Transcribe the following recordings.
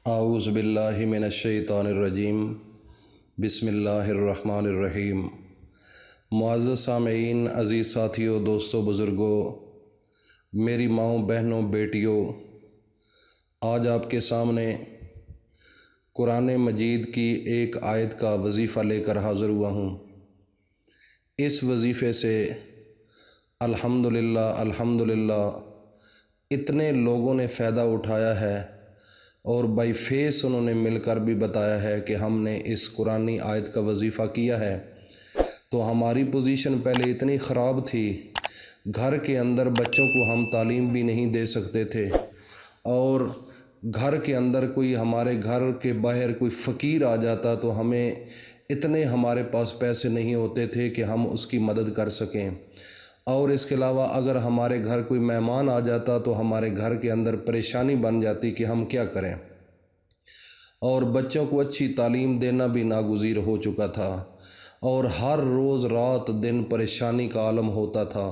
اعوذ باللہ من الشیطان الرجیم بسم اللہ الرحمن الرحیم۔ معزز سامعین، عزیز ساتھیوں، دوستوں، بزرگوں، میری ماؤں، بہنوں، بیٹیوں، آج آپ کے سامنے قرآن مجید کی ایک آیت کا وظیفہ لے کر حاضر ہوا ہوں۔ اس وظیفے سے الحمدللہ اتنے لوگوں نے فائدہ اٹھایا ہے اور بائی فیس انہوں نے مل کر بھی بتایا ہے کہ ہم نے اس قرآنی آیت کا وظیفہ کیا ہے۔ تو ہماری پوزیشن پہلے اتنی خراب تھی، گھر کے اندر بچوں کو ہم تعلیم بھی نہیں دے سکتے تھے، اور گھر کے اندر کوئی ہمارے گھر کے باہر کوئی فقیر آ جاتا تو ہمیں اتنے ہمارے پاس پیسے نہیں ہوتے تھے کہ ہم اس کی مدد کر سکیں، اور اس کے علاوہ اگر ہمارے گھر کوئی مہمان آ جاتا تو ہمارے گھر کے اندر پریشانی بن جاتی کہ ہم کیا کریں، اور بچوں کو اچھی تعلیم دینا بھی ناگزیر ہو چکا تھا، اور ہر روز رات دن پریشانی کا عالم ہوتا تھا۔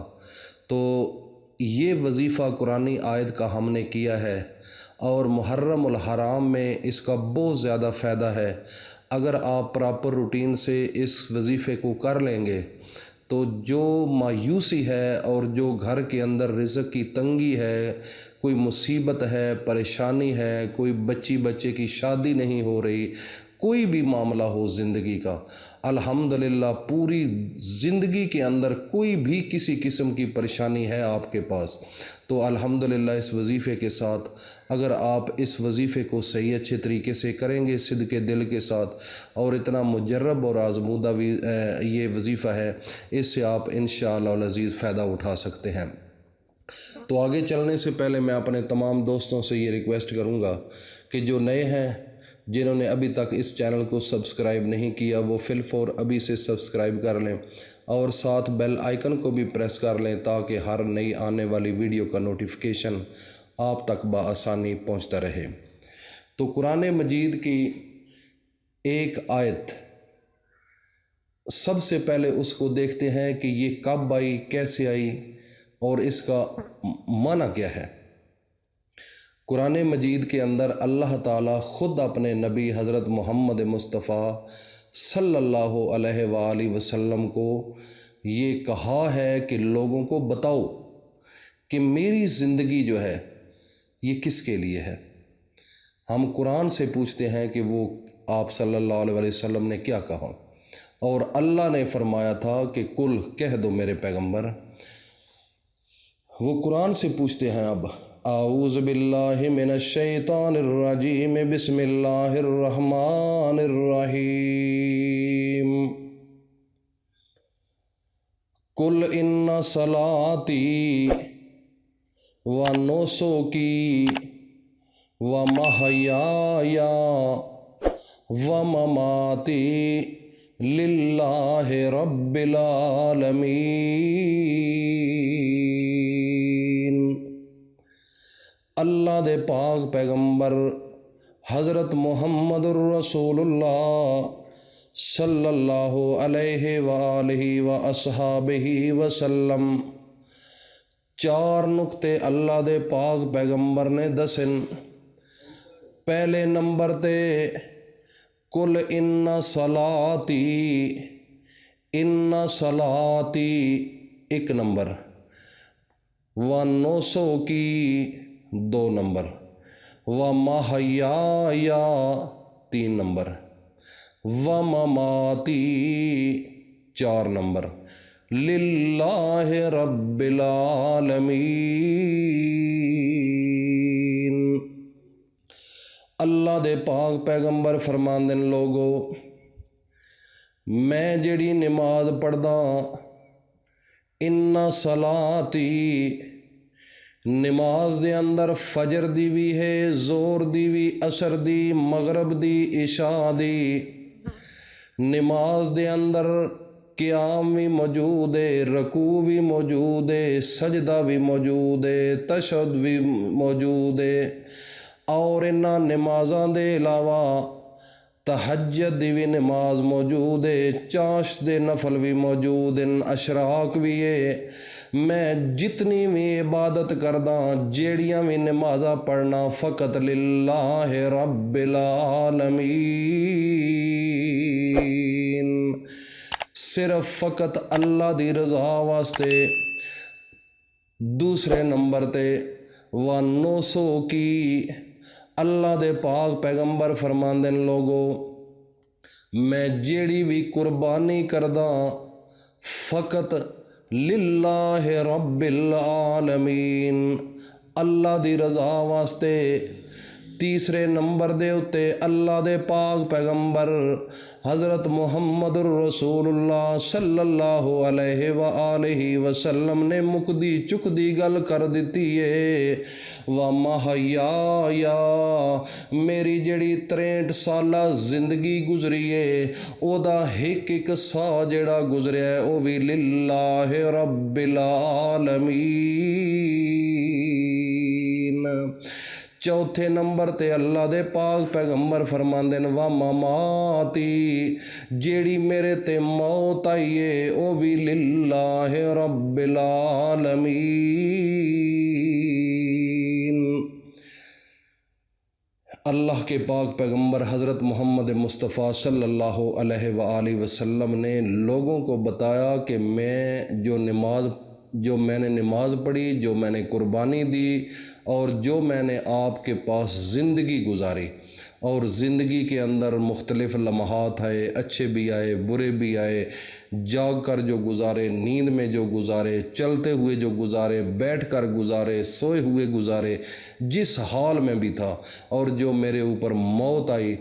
تو یہ وظیفہ قرآنی آیت کا ہم نے کیا ہے، اور محرم الحرام میں اس کا بہت زیادہ فائدہ ہے۔ اگر آپ پراپر روٹین سے اس وظیفے کو کر لیں گے تو جو مایوسی ہے اور جو گھر کے اندر رزق کی تنگی ہے، کوئی مصیبت ہے، پریشانی ہے، کوئی بچے کی شادی نہیں ہو رہی، کوئی بھی معاملہ ہو زندگی کا، الحمدللہ پوری زندگی کے اندر کوئی بھی کسی قسم کی پریشانی ہے آپ کے پاس، تو الحمدللہ اس وظیفے کے ساتھ اگر آپ اس وظیفے کو صحیح اچھے طریقے سے کریں گے، صدق دل کے ساتھ، اور اتنا مجرب اور آزمودہ بھی یہ وظیفہ ہے، اس سے آپ انشاءاللہ العزیز فائدہ اٹھا سکتے ہیں۔ تو آگے چلنے سے پہلے میں اپنے تمام دوستوں سے یہ ریکویسٹ کروں گا کہ جو نئے ہیں، جنہوں نے ابھی تک اس چینل کو سبسکرائب نہیں کیا، وہ فی الفور ابھی سے سبسکرائب کر لیں، اور ساتھ بیل آئیکن کو بھی پریس کر لیں تاکہ ہر نئی آنے والی ویڈیو کا نوٹیفیکیشن آپ تک بآسانی پہنچتا رہے۔ تو قرآن مجید کی ایک آیت، سب سے پہلے اس کو دیکھتے ہیں کہ یہ کب آئی، کیسے آئی، اور اس کا معنی کیا ہے۔ قرآن مجید کے اندر اللہ تعالیٰ خود اپنے نبی حضرت محمد مصطفیٰ صلی اللہ علیہ وآلہ وسلم کو یہ کہا ہے کہ لوگوں کو بتاؤ کہ میری زندگی جو ہے یہ کس کے لیے ہے۔ ہم قرآن سے پوچھتے ہیں کہ وہ آپ صلی اللہ علیہ وسلم نے کیا کہا، اور اللہ نے فرمایا تھا کہ کل کہہ دو میرے پیغمبر۔ وہ قرآن سے پوچھتے ہیں اب، اعوذ باللہ من الشیطان الرجیم بسم اللہ الرحمن الرحیم، قل ان صلاتی و نسکی و محیای و مماتی للہ رب العالمین۔ اللہ دے پاک پیغمبر حضرت محمد الرسول اللہ صلی اللہ علیہ وآلہ واصحابہ وسلم چار نقطے اللہ دے پاک پیغمبر نے دسن۔ پہلے نمبر تے کل ان صلاتی، ان صلاتی ایک نمبر، و نوسو کی دو نمبر، و محیایا تین نمبر، و مماتی چار نمبر، للہ رب العالمین۔ اللہ دے پاک پیغمبر فرماندے لوگو، میں جڑی نماز پڑھدا، ان صلاتی، نماز دے اندر فجر دی بھی ہے، زور دی بھی، عصر دی، مغرب دی، عشاء دی، نماز دے اندر قیام بھی موجود ہے، رکوع بھی موجود ہے، سجدہ بھی موجود ہے، تشہد بھی موجود ہے، اور انہاں نمازاں دے علاوہ تہجد دی بھی نماز موجود ہے، چاش دے نفل بھی موجود ہیں، اشراق بھی ہے، میں جتنی بھی عبادت کردا جیڑیاں بھی نمازاں پڑھنا فقط للہ رب العالمین، صرف فقط اللہ دی رضا واسطے۔ دوسرے نمبر تے و900 کی اللہ دے پاک پیغمبر فرماندے لوگو میں جیڑی بھی قربانی کردا فقط للہ رب العالمین، اللہ دی رضا واسطے۔ تیسرے نمبر دے اتے اللہ دے پاک پیغمبر حضرت محمد رسول اللہ صلی اللہ علیہ وآلہ وسلم نے مکدی چکدی گل کر دیتی ہے، وَمَحْيَايَ، میری جڑی 63 سالہ زندگی گزری ہے او دا ایک سا جڑا گزریا ہے او بھی للہ رب العالمین۔ چوتھے نمبر تے اللہ دے پاک پیغمبر فرماندے نے وَمَمَاتِي، جیڑی میرے تے موت آئی ہے او بھی للہ رب العالمین۔ اللہ کے پاک پیغمبر حضرت محمد مصطفیٰ صلی اللہ علیہ وآلہ وسلم نے لوگوں کو بتایا کہ میں نے نماز پڑھی، جو میں نے قربانی دی اور جو میں نے آپ کے پاس زندگی گزاری، اور زندگی کے اندر مختلف لمحات آئے، اچھے بھی آئے برے بھی آئے، جاگ کر جو گزارے، نیند میں جو گزارے، چلتے ہوئے جو گزارے، بیٹھ کر گزارے، سوئے ہوئے گزارے، جس حال میں بھی تھا، اور جو میرے اوپر موت آئی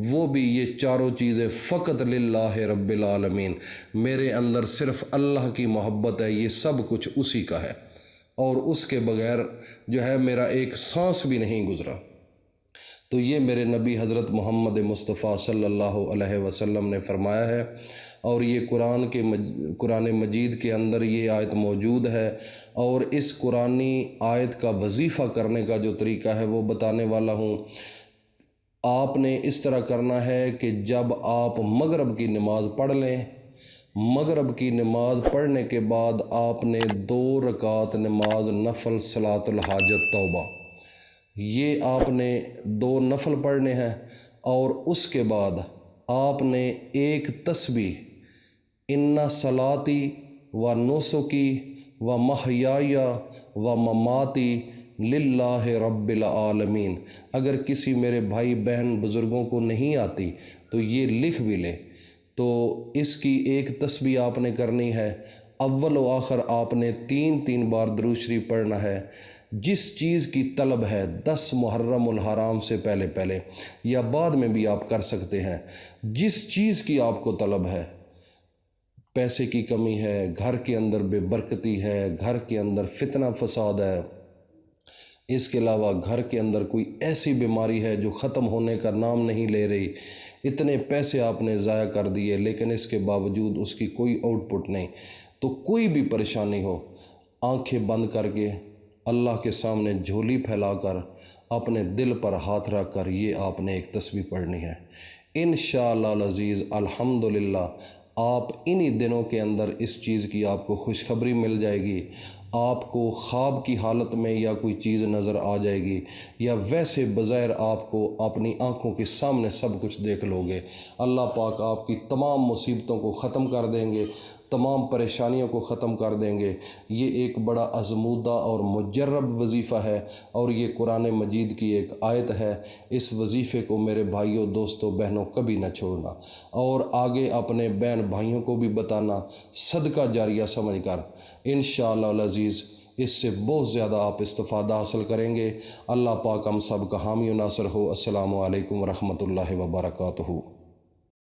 وہ بھی یہ چاروں چیزیں فقط للہ رب العالمین۔ میرے اندر صرف اللہ کی محبت ہے، یہ سب کچھ اسی کا ہے، اور اس کے بغیر جو ہے میرا ایک سانس بھی نہیں گزرا۔ تو یہ میرے نبی حضرت محمد مصطفیٰ صلی اللہ علیہ وسلم نے فرمایا ہے، اور یہ قرآن مجید کے اندر یہ آیت موجود ہے، اور اس قرآنی آیت کا وظیفہ کرنے کا جو طریقہ ہے وہ بتانے والا ہوں۔ آپ نے اس طرح کرنا ہے کہ جب آپ مغرب کی نماز پڑھ لیں، مغرب کی نماز پڑھنے کے بعد آپ نے 2 رکعت نماز نفل صلاۃ الحاجت توبہ، یہ آپ نے 2 نفل پڑھنے ہیں، اور اس کے بعد آپ نے ایک تسبیح اِنَّ صَلَاتِي وَنُسُكِي وَمَحْيَايَ وَمَمَاتِي للہ رب العالمین۔ اگر کسی میرے بھائی بہن بزرگوں کو نہیں آتی تو یہ لکھ بھی لے، تو اس کی ایک تسبیح آپ نے کرنی ہے، اول و آخر آپ نے 3 بار درود شریف پڑھنا ہے۔ جس چیز کی طلب ہے 10 محرم الحرام سے پہلے یا بعد میں بھی آپ کر سکتے ہیں، جس چیز کی آپ کو طلب ہے، پیسے کی کمی ہے، گھر کے اندر بے برکتی ہے، گھر کے اندر فتنہ فساد ہے، اس کے علاوہ گھر کے اندر کوئی ایسی بیماری ہے جو ختم ہونے کا نام نہیں لے رہی، اتنے پیسے آپ نے ضائع کر دیے لیکن اس کے باوجود اس کی کوئی آؤٹ پٹ نہیں، تو کوئی بھی پریشانی ہو، آنکھیں بند کر کے اللہ کے سامنے جھولی پھیلا کر اپنے دل پر ہاتھ رکھ کر یہ آپ نے ایک تسبیح پڑھنی ہے۔ انشاءاللہ العزیز الحمدللہ آپ انہی دنوں کے اندر اس چیز کی آپ کو خوشخبری مل جائے گی، آپ کو خواب کی حالت میں یا کوئی چیز نظر آ جائے گی، یا ویسے بظاہر آپ کو اپنی آنکھوں کے سامنے سب کچھ دیکھ لو گے۔ اللہ پاک آپ کی تمام مصیبتوں کو ختم کر دیں گے، تمام پریشانیوں کو ختم کر دیں گے۔ یہ ایک بڑا آزمودہ اور مجرب وظیفہ ہے، اور یہ قرآن مجید کی ایک آیت ہے۔ اس وظیفے کو میرے بھائیوں، دوستوں، بہنوں کبھی نہ چھوڑنا، اور آگے اپنے بہن بھائیوں کو بھی بتانا، صدقہ جاریہ سمجھ کر۔ انشاءاللہ العزیز اس سے بہت زیادہ آپ استفادہ حاصل کریں گے۔ اللہ پاک ہم سب کا حامی و ناصر ہو۔ السلام علیکم ورحمۃ اللہ وبرکاتہ۔